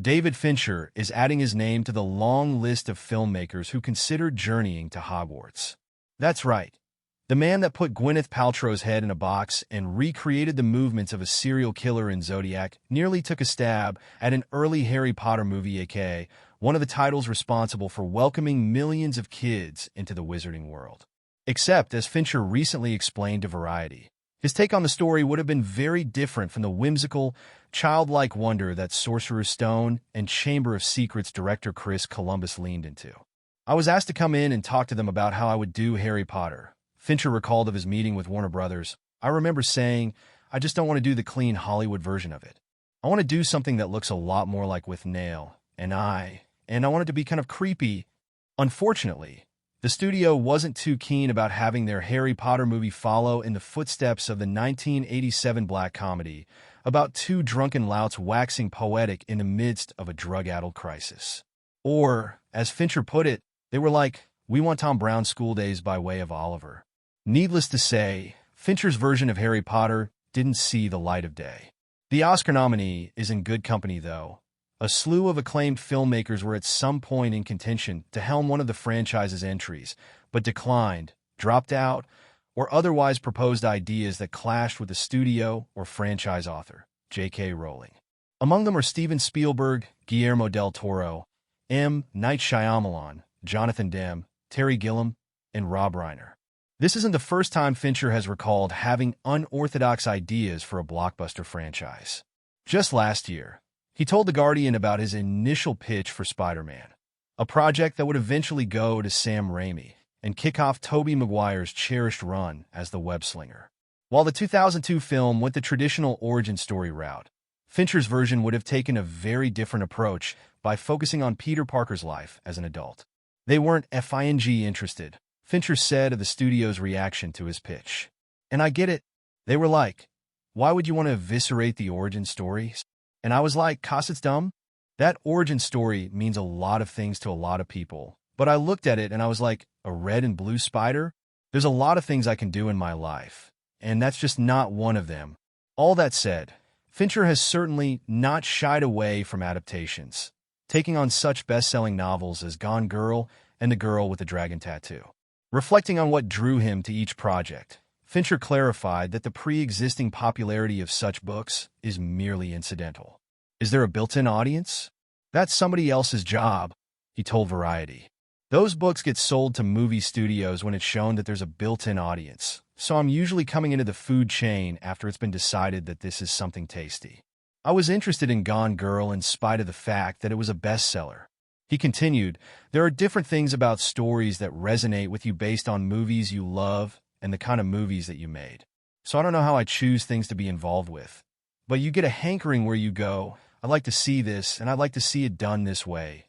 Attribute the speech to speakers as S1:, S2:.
S1: David Fincher is adding his name to the long list of filmmakers who considered journeying to Hogwarts. That's right. The man that put Gwyneth Paltrow's head in a box and recreated the movements of a serial killer in Zodiac nearly took a stab at an early Harry Potter movie, aka one of the titles responsible for welcoming millions of kids into the wizarding world. Except, as Fincher recently explained to Variety, his take on the story would have been very different from the whimsical, childlike wonder that Sorcerer's Stone and Chamber of Secrets director Chris Columbus leaned into. I was asked to come in and talk to them about how I would do Harry Potter. Fincher recalled of his meeting with Warner Brothers. I remember saying, I just don't want to do the clean Hollywood version of it. I want to do something that looks a lot more like With Nail and I want it to be kind of creepy. Unfortunately, the studio wasn't too keen about having their Harry Potter movie follow in the footsteps of the 1987 black comedy about two drunken louts waxing poetic in the midst of a drug-addled crisis. Or, as Fincher put it, they were like, we want Tom Brown's School Days by way of Oliver. Needless to say, Fincher's version of Harry Potter didn't see the light of day. The Oscar nominee is in good company, though. A slew of acclaimed filmmakers were at some point in contention to helm one of the franchise's entries, but declined, dropped out, or otherwise proposed ideas that clashed with the studio or franchise author, J.K. Rowling. Among them are Steven Spielberg, Guillermo del Toro, M. Night Shyamalan, Jonathan Demme, Terry Gilliam, and Rob Reiner. This isn't the first time Fincher has recalled having unorthodox ideas for a blockbuster franchise. Just last year, he told The Guardian about his initial pitch for Spider-Man, a project that would eventually go to Sam Raimi and kick off Tobey Maguire's cherished run as the web-slinger. While the 2002 film went the traditional origin story route, Fincher's version would have taken a very different approach by focusing on Peter Parker's life as an adult. They weren't FING interested, Fincher said of the studio's reaction to his pitch. And I get it. They were like, why would you want to eviscerate the origin story? And I was like, 'cause it's dumb. That origin story means a lot of things to a lot of people. But I looked at it and I was like, a red and blue spider? There's a lot of things I can do in my life, and that's just not one of them. All that said, Fincher has certainly not shied away from adaptations, taking on such best-selling novels as Gone Girl and The Girl with the Dragon Tattoo. Reflecting on what drew him to each project, Fincher clarified that the pre-existing popularity of such books is merely incidental. Is there a built-in audience? That's somebody else's job, he told Variety. Those books get sold to movie studios when it's shown that there's a built-in audience, so I'm usually coming into the food chain after it's been decided that this is something tasty. I was interested in Gone Girl in spite of the fact that it was a bestseller. He continued, there are different things about stories that resonate with you based on movies you love and the kind of movies that you made. So I don't know how I choose things to be involved with. But you get a hankering where you go, I'd like to see this, and I'd like to see it done this way.